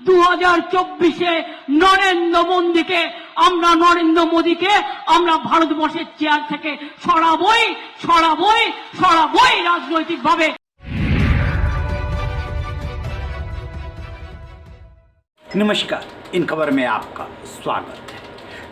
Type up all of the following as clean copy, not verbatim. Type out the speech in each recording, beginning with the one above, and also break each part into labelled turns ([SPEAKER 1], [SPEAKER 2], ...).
[SPEAKER 1] 2024-এ নরেন্দ্র মোদীকে আমরা ভারতবর্ষের চেয়ার থেকে সরাবই রাজনৈতিকভাবে।
[SPEAKER 2] नमस्कार, इन खबर में आपका स्वागत है।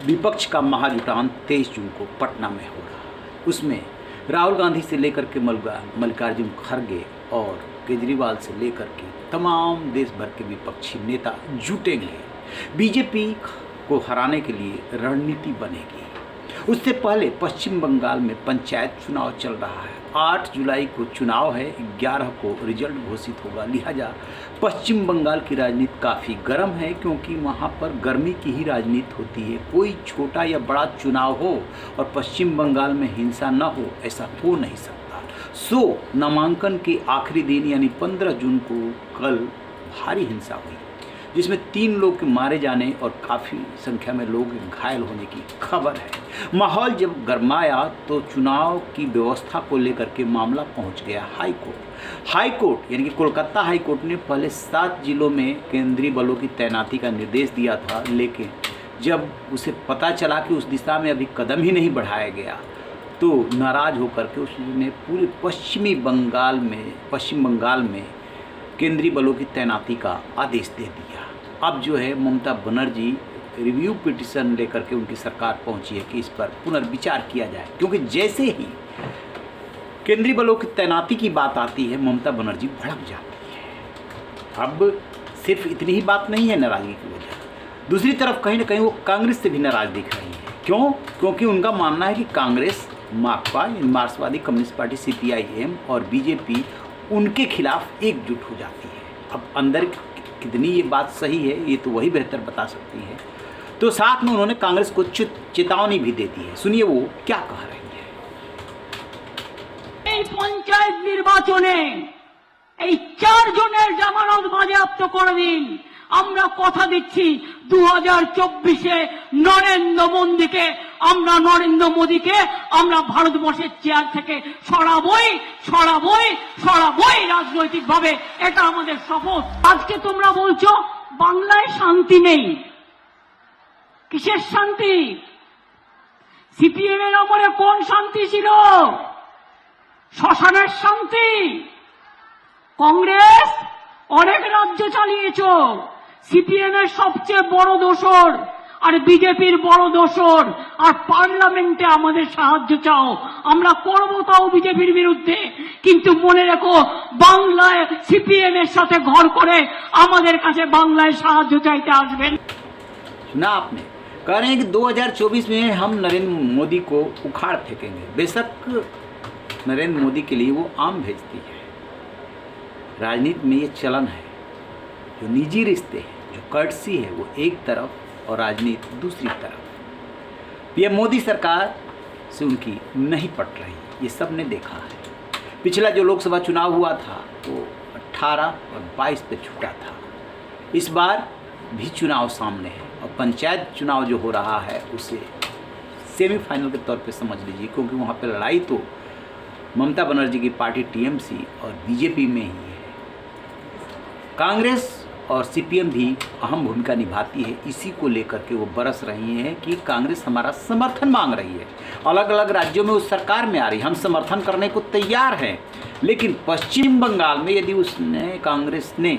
[SPEAKER 2] विपक्ष का महाजुटान 23 जून को पटना में हो रहा है। उसमें राहुल गांधी से लेकर के मल्लिकार्जुन खड़गे और केजरीवाल से लेकर के तमाम देश भर के विपक्षी नेता जुटेंगे। बीजेपी को हराने के लिए रणनीति बनेगी। उससे पहले पश्चिम बंगाल में पंचायत चुनाव चल रहा है। 8 जुलाई को चुनाव है, 11 को रिजल्ट घोषित होगा। लिहाजा पश्चिम बंगाल की राजनीति काफ़ी गर्म है, क्योंकि वहाँ पर गर्मी की ही राजनीति होती है। कोई छोटा या बड़ा चुनाव हो और पश्चिम बंगाल में हिंसा न हो, ऐसा हो नहीं सकता। नामांकन के आखिरी दिन यानी 15 जून को कल भारी हिंसा हुई, जिसमें 3 लोग के मारे जाने और काफ़ी संख्या में लोग घायल होने की खबर है। माहौल जब गरमाया तो चुनाव की व्यवस्था को लेकर के मामला पहुंच गया हाई कोर्ट यानी कि कोलकाता हाई कोर्ट ने पहले 7 जिलों में केंद्रीय बलों की तैनाती का निर्देश दिया था, लेकिन जब उसे पता चला कि उस दिशा में अभी कदम ही नहीं बढ़ाया गया तो नाराज़ होकर के उसने पूरे पश्चिम बंगाल में केंद्रीय बलों की तैनाती का आदेश दे दिया। अब जो है ममता बनर्जी रिव्यू पिटीशन लेकर के उनकी सरकार पहुंची है कि इस पर पुनर्विचार किया जाए, क्योंकि जैसे ही केंद्रीय बलों की तैनाती की बात आती है ममता बनर्जी भड़क जाती है। अब सिर्फ इतनी ही बात नहीं है नाराज़गी की वजह, दूसरी तरफ कहीं ना कहीं वो कांग्रेस से भी नाराज़ दिख रही है। क्यों? क्योंकि उनका मानना है कि कांग्रेस, माकपा मार्क्सवादी कम्युनिस्ट पार्टी CPIM और बीजेपी उनके खिलाफ एकजुट हो जाती है। अब अंदर कितनी ये बात सही है ये तो वही बेहतर बता सकती है। तो साथ में उन्होंने कांग्रेस को चेतावनी भी दे दी है। सुनिए वो क्या कह रही है।
[SPEAKER 1] पंचायत निर्वाचने 4 জনের জামানত বাজেয়াপ্ত করে দিন। আমরা কথা দিচ্ছি 2024-এ নরেন্দ্র মোদীকে আমরা ভারতবর্ষের চেয়ার থেকে সরাবই রাজনৈতিকভাবে। এটা আমাদের শপথ। আজকে তোমরা বলছো বাংলায় শান্তি নেই। কিসের শান্তি? CPM এর আমলে কোন শান্তি ছিল? শ্মশানের শান্তি। কংগ্রেস অনেক রাজ্য চালিয়েছ, CPM এর সবচেয়ে বড় দোসর আর বিজেপির বড় দোসর, আর পার্লামেন্টে আমাদের সাহায্য চাও, আমরা করব তাও বিজেপির বিরুদ্ধে। কিন্তু মনে রেখো বাংলায় CPM এর সাথে ঘর করে আমাদের কাছে বাংলায় সাহায্য চাইতে আসবেন
[SPEAKER 2] ना। आपने कह रहे हैं कि 2024 में हम नरेंद्र मोदी को उखाड़ फेंकेंगे। बेशक नरेंद्र मोदी के लिए वो आम भेजती है। राजनीति में ये चलन है, जो निजी रिश्ते हैं, जो कर्टसी है वो एक तरफ और राजनीति दूसरी तरफ। ये मोदी सरकार से उनकी नहीं पट रही, ये सब ने देखा है। पिछला जो लोकसभा चुनाव हुआ था वो 18 और 22 पे छूटा था। इस बार भी चुनाव सामने है और पंचायत चुनाव जो हो रहा है उसे सेमीफाइनल के तौर पे समझ लीजिए, क्योंकि वहाँ पे लड़ाई तो ममता बनर्जी की पार्टी TMC और बीजेपी में ही है। कांग्रेस और CPM भी अहम भूमिका निभाती है। इसी को लेकर के वो बरस रही हैं कि कांग्रेस हमारा समर्थन मांग रही है। अलग अलग राज्यों में उस सरकार में आ रही, हम समर्थन करने को तैयार हैं। लेकिन पश्चिम बंगाल में यदि कांग्रेस ने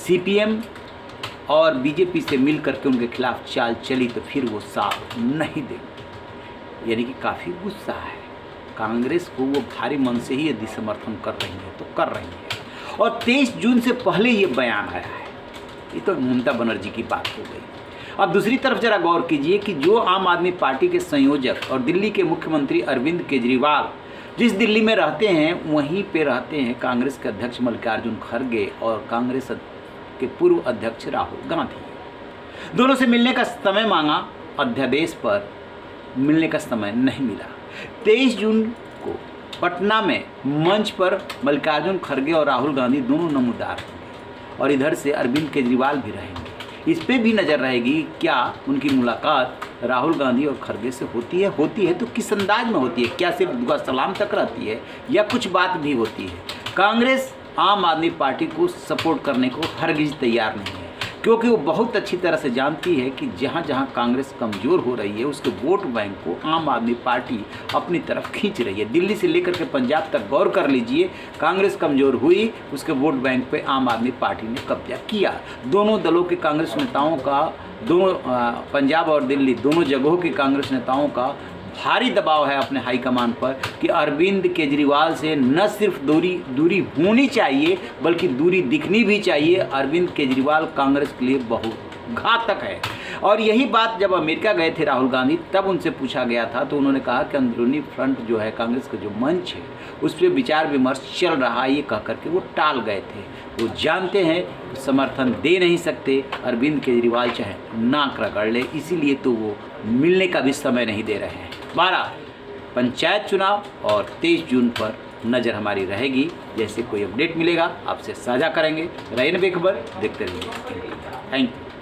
[SPEAKER 2] CPM और बीजेपी से मिल करके उनके खिलाफ चाल चली तो फिर वो साथ नहीं देंगे। यानी कि काफ़ी गुस्सा है कांग्रेस को। वो भारी मन से ही यदि समर्थन कर रही है तो कर रही है। और 23 जून से पहले ये बयान आया है। ये तो ममता बनर्जी की बात हो गई। अब दूसरी तरफ जरा गौर कीजिए कि जो आम आदमी पार्टी के संयोजक और दिल्ली के मुख्यमंत्री अरविंद केजरीवाल जिस दिल्ली में रहते हैं वहीं पे रहते हैं कांग्रेस के अध्यक्ष मल्लिकार्जुन खड़गे और कांग्रेस के पूर्व अध्यक्ष राहुल गांधी। दोनों से मिलने का समय मांगा, अध्यादेश पर मिलने का समय नहीं मिला। 23 जून को पटना में मंच पर मल्लिकार्जुन खड़गे और राहुल गांधी दोनों नमूदार होंगे और इधर से अरविंद केजरीवाल भी रहेंगे। इस पे भी नज़र रहेगी क्या उनकी मुलाकात राहुल गांधी और खड़गे से होती है तो किस अंदाज में होती है। क्या सिर्फ दुआ सलाम तक रहती है या कुछ बात भी होती है। कांग्रेस आम आदमी पार्टी को सपोर्ट करने को हरगिज तैयार नहीं है, क्योंकि वो बहुत अच्छी तरह से जानती है कि जहाँ जहाँ कांग्रेस कमज़ोर हो रही है उसके वोट बैंक को आम आदमी पार्टी अपनी तरफ खींच रही है। दिल्ली से लेकर के पंजाब तक गौर कर लीजिए, कांग्रेस कमज़ोर हुई, उसके वोट बैंक पे आम आदमी पार्टी ने कब्जा किया। दोनों दलों के कांग्रेस नेताओं का, दोनों पंजाब और दिल्ली दोनों जगहों के कांग्रेस नेताओं का भारी दबाव है अपने हाईकमान पर कि अरविंद केजरीवाल से न सिर्फ दूरी होनी चाहिए बल्कि दूरी दिखनी भी चाहिए। अरविंद केजरीवाल कांग्रेस के लिए बहुत घातक है। और यही बात जब अमेरिका गए थे राहुल गांधी, तब उनसे पूछा गया था तो उन्होंने कहा कि अंदरूनी फ्रंट जो है, कांग्रेस का जो मंच है, उस पर विचार विमर्श चल रहा है, ये कह करके वो टाल गए थे। वो जानते हैं समर्थन दे नहीं सकते, अरविंद केजरीवाल चाहे नाक रगड़ ले, इसीलिए तो वो मिलने का भी समय नहीं दे रहे हैं। 12 पंचायत चुनाव और 23 जून पर नज़र हमारी रहेगी। जैसे कोई अपडेट मिलेगा आपसे साझा करेंगे। रहे बेखबर, देखते रहिए। Thank you.